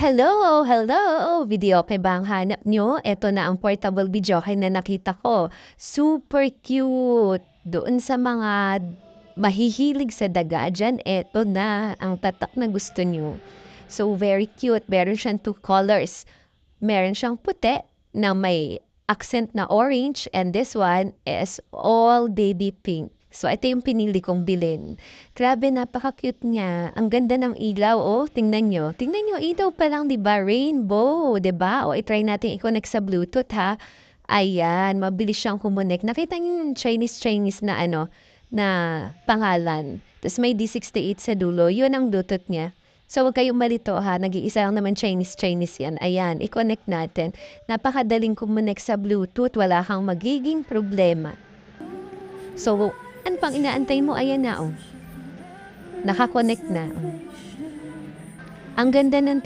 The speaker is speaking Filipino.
Hello, hello! Videoke ba ang hanap nyo? Eto na ang portable videoke na nakita ko. Super cute! Doon sa mga mahihilig sa daga dyan, eto na ang tatak na gusto nyo. So, very cute. Meron siyang two colors. Meron siyang puti na may accent na orange and this one is all baby pink. So, ito yung pinili kong bilhin. Grabe, napaka-cute niya. Ang ganda ng ilaw, oh. Tingnan nyo. Tingnan nyo, ilaw pa lang, di ba? Rainbow, di ba? O, i-try natin i-connect sa Bluetooth, ha? Ayan, mabilis siyang kumunik. Nakita niyo yung Chinese na na pangalan. Tapos may D68 sa dulo. Yun ang Bluetooth niya. So, huwag kayong malito, ha? Nag-iisa lang naman Chinese yan. Ayan, i-connect natin. Napakadaling kumunik sa Bluetooth. Wala kang magiging problema. So, ano pang inaantay mo? Ayan na, oh. Nakakonect na. Oh. Ang ganda ng